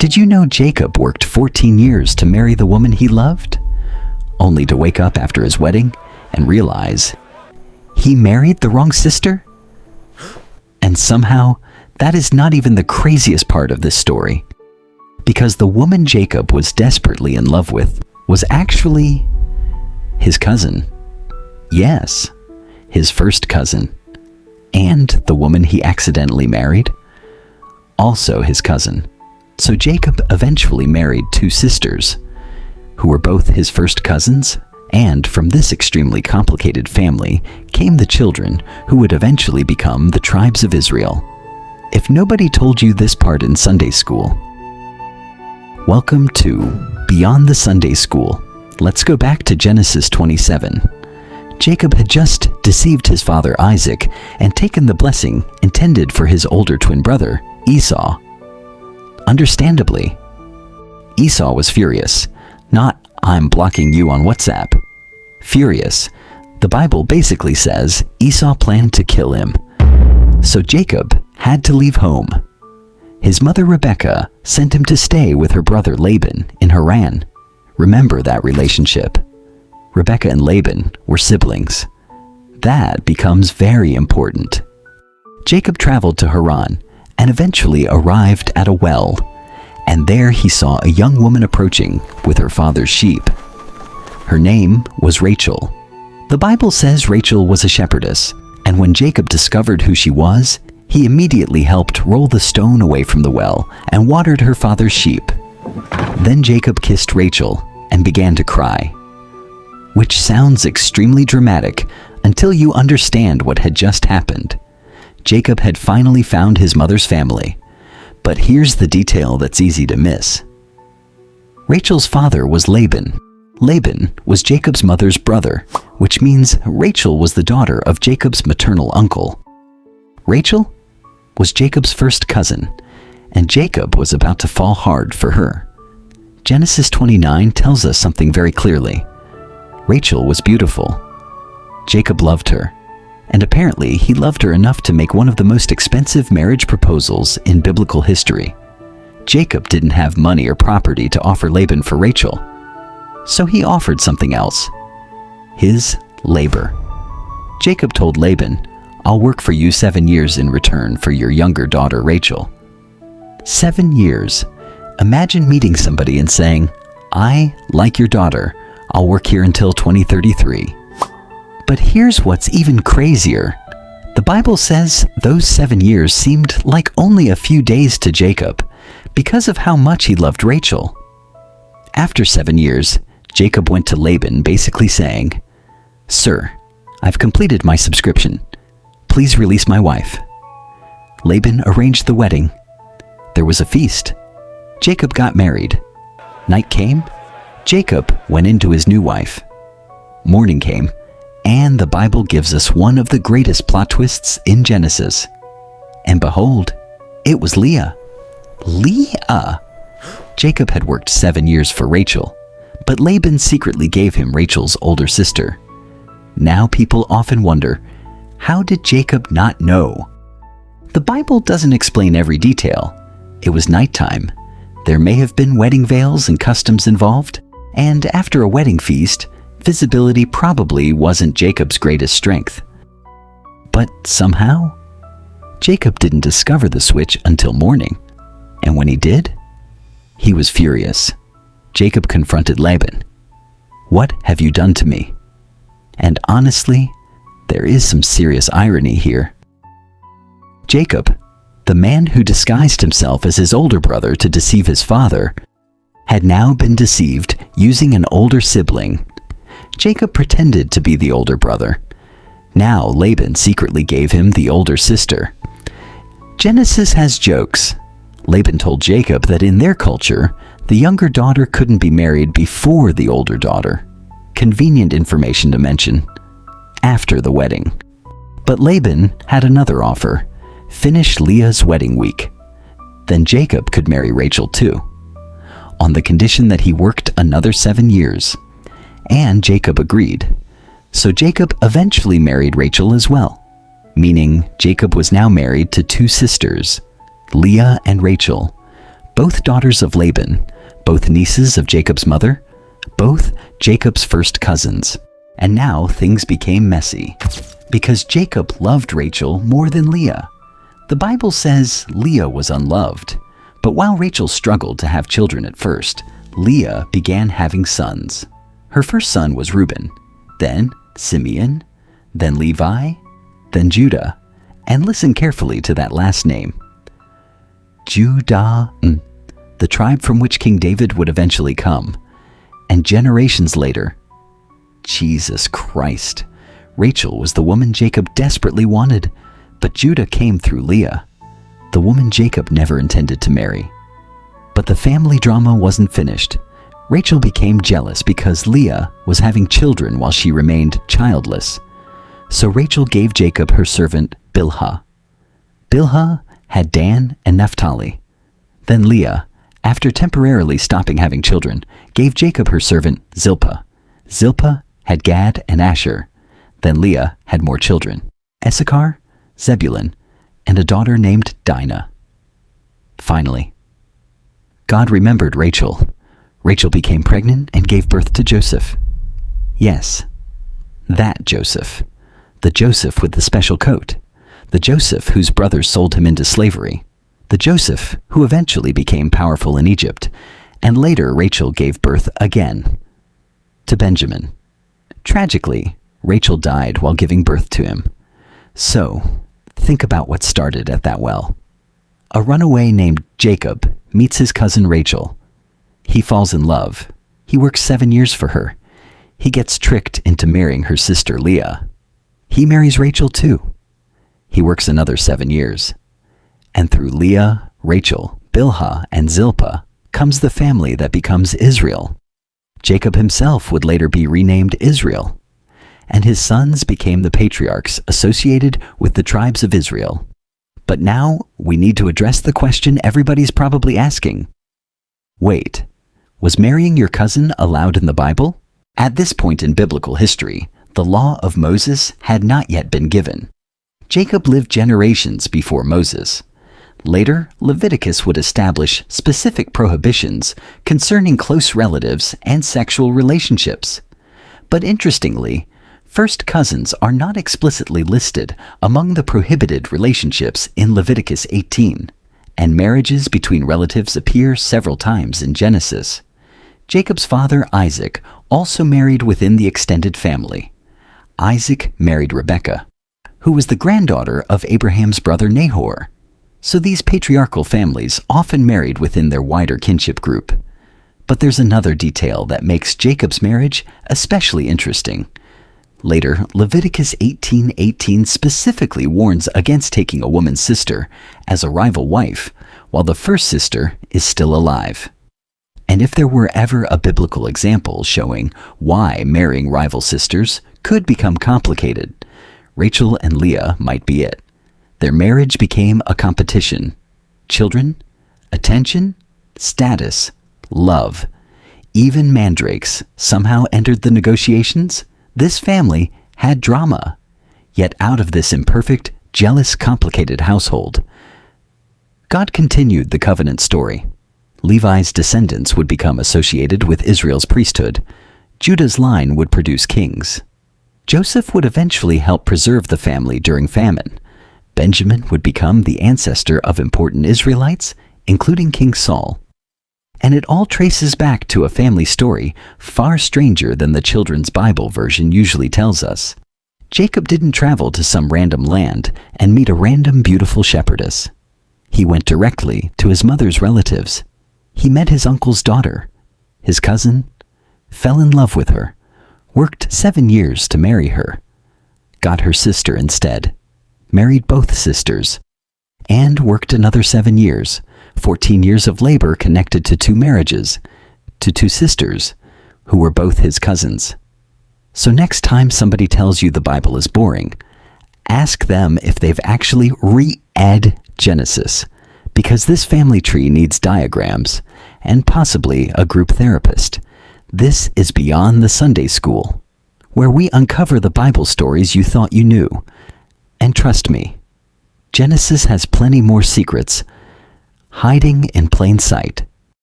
Did you know Jacob worked 14 years to marry the woman he loved, only to wake up after his wedding and realize he married the wrong sister? And somehow, that is not even the craziest part of this story, because the woman Jacob was desperately in love with was actually his cousin. Yes, his first cousin. And the woman he accidentally married, also his cousin. So Jacob eventually married two sisters, who were both his first cousins, and from this extremely complicated family came the children who would eventually become the tribes of Israel. If nobody told you this part in Sunday school, welcome to Beyond the Sunday School. Let's go back to Genesis 27. Jacob had just deceived his father Isaac and taken the blessing intended for his older twin brother, Esau. Understandably, Esau was furious, not "I'm blocking you on WhatsApp." Furious. The Bible basically says Esau planned to kill him. So Jacob had to leave home. His mother Rebekah sent him to stay with her brother Laban in Haran. Remember that relationship. Rebekah and Laban were siblings. That becomes very important. Jacob traveled to Haran and eventually arrived at a well, and there he saw a young woman approaching with her father's sheep. Her name was Rachel. The Bible says Rachel was a shepherdess, and when Jacob discovered who she was, he immediately helped roll the stone away from the well and watered her father's sheep. Then Jacob kissed Rachel and began to cry, which sounds extremely dramatic until you understand what had just happened. Jacob had finally found his mother's family, but here's the detail that's easy to miss. Rachel's father was Laban. Laban was Jacob's mother's brother, which means Rachel was the daughter of Jacob's maternal uncle. Rachel was Jacob's first cousin, and Jacob was about to fall hard for her. Genesis 29 tells us something very clearly. Rachel was beautiful. Jacob loved her, and apparently he loved her enough to make one of the most expensive marriage proposals in biblical history. Jacob didn't have money or property to offer Laban for Rachel, so he offered something else: his labor. Jacob told Laban, "I'll work for you 7 years in return for your younger daughter Rachel." 7 years. Imagine meeting somebody and saying, "I like your daughter. I'll work here until 2033. But here's what's even crazier. The Bible says those 7 years seemed like only a few days to Jacob because of how much he loved Rachel. After 7 years, Jacob went to Laban basically saying, "Sir, I've completed my subscription. Please release my wife." Laban arranged the wedding. There was a feast. Jacob got married. Night came. Jacob went into his new wife. Morning came, and the Bible gives us one of the greatest plot twists in Genesis. And behold, it was Leah. Leah! Jacob had worked 7 years for Rachel, but Laban secretly gave him Rachel's older sister. Now people often wonder, how did Jacob not know? The Bible doesn't explain every detail. It was nighttime. There may have been wedding veils and customs involved, and after a wedding feast, visibility probably wasn't Jacob's greatest strength. But somehow, Jacob didn't discover the switch until morning, and when he did, he was furious. Jacob confronted Laban. "What have you done to me?" And honestly, there is some serious irony here. Jacob, the man who disguised himself as his older brother to deceive his father, had now been deceived using an older sibling. Jacob pretended to be the older brother. Now Laban secretly gave him the older sister. Genesis has jokes. Laban told Jacob that in their culture, the younger daughter couldn't be married before the older daughter. Convenient information to mention. After the wedding. But Laban had another offer. Finish Leah's wedding week. Then Jacob could marry Rachel too, on the condition that he worked another 7 years. And Jacob agreed. So Jacob eventually married Rachel as well, meaning Jacob was now married to two sisters, Leah and Rachel, both daughters of Laban, both nieces of Jacob's mother, both Jacob's first cousins. And now things became messy because Jacob loved Rachel more than Leah. The Bible says Leah was unloved, but while Rachel struggled to have children at first, Leah began having sons. Her first son was Reuben, then Simeon, then Levi, then Judah, and listen carefully to that last name, Judah, the tribe from which King David would eventually come. And generations later, Jesus Christ, Rachel was the woman Jacob desperately wanted, but Judah came through Leah, the woman Jacob never intended to marry. But the family drama wasn't finished. Rachel became jealous because Leah was having children while she remained childless. So Rachel gave Jacob her servant Bilhah. Bilhah had Dan and Naphtali. Then Leah, after temporarily stopping having children, gave Jacob her servant Zilpah. Zilpah had Gad and Asher. Then Leah had more children, Issachar, Zebulun, and a daughter named Dinah. Finally, God remembered Rachel. Rachel became pregnant and gave birth to Joseph. Yes, that Joseph. The Joseph with the special coat. The Joseph whose brothers sold him into slavery. The Joseph who eventually became powerful in Egypt. And later Rachel gave birth again to Benjamin. Tragically, Rachel died while giving birth to him. So, think about what started at that well. A runaway named Jacob meets his cousin Rachel. He falls in love. He works 7 years for her. He gets tricked into marrying her sister Leah. He marries Rachel too. He works another 7 years. And through Leah, Rachel, Bilhah, and Zilpah comes the family that becomes Israel. Jacob himself would later be renamed Israel, and his sons became the patriarchs associated with the tribes of Israel. But now we need to address the question everybody's probably asking. Wait, was marrying your cousin allowed in the Bible? At this point in biblical history, the law of Moses had not yet been given. Jacob lived generations before Moses. Later, Leviticus would establish specific prohibitions concerning close relatives and sexual relationships. But interestingly, first cousins are not explicitly listed among the prohibited relationships in Leviticus 18, and marriages between relatives appear several times in Genesis. Jacob's father, Isaac, also married within the extended family. Isaac married Rebekah, who was the granddaughter of Abraham's brother Nahor. So these patriarchal families often married within their wider kinship group. But there's another detail that makes Jacob's marriage especially interesting. Later, Leviticus 18:18 specifically warns against taking a woman's sister as a rival wife, while the first sister is still alive. And if there were ever a biblical example showing why marrying rival sisters could become complicated, Rachel and Leah might be it. Their marriage became a competition. Children, attention, status, love. Even mandrakes somehow entered the negotiations. This family had drama. Yet out of this imperfect, jealous, complicated household, God continued the covenant story. Levi's descendants would become associated with Israel's priesthood. Judah's line would produce kings. Joseph would eventually help preserve the family during famine. Benjamin would become the ancestor of important Israelites, including King Saul. And it all traces back to a family story far stranger than the children's Bible version usually tells us. Jacob didn't travel to some random land and meet a random beautiful shepherdess. He went directly to his mother's relatives. He met his uncle's daughter, his cousin, fell in love with her, worked 7 years to marry her, got her sister instead, married both sisters, and worked another 7 years, 14 years of labor connected to 2 marriages, to 2 sisters, who were both his cousins. So next time somebody tells you the Bible is boring, ask them if they've actually read Genesis, because this family tree needs diagrams, and possibly a group therapist. This is Beyond the Sunday School, where we uncover the Bible stories you thought you knew. And trust me, Genesis has plenty more secrets. hiding in plain sight.